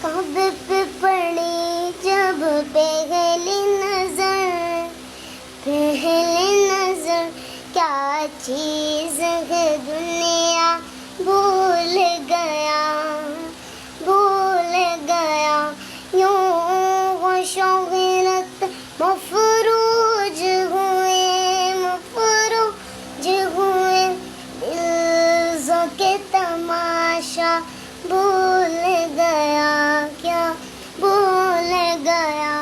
कब पे पड़ी जब पहली नजर, क्या चीज है दुनिया भूल गया, यूं वो शौहरत मफरूज हुए दिल के तमाशा भूल गया, क्या भूल गया।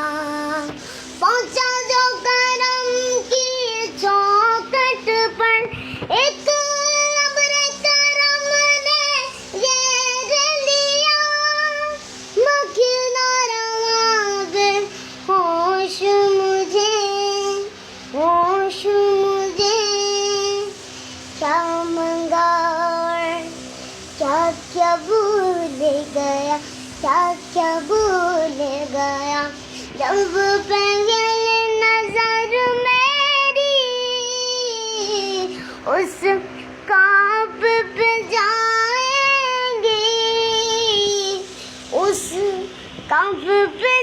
पहुंचा जो करम की चौखट पर, एक अब्र करम ने घेर लिया, मखना रवा फिर होश मुझे, क्या मंगा और क्या भूल गया, क्या भूल गया। जब पहली नजर मेरी उस कांप पे जाएंगी, उस कांप पे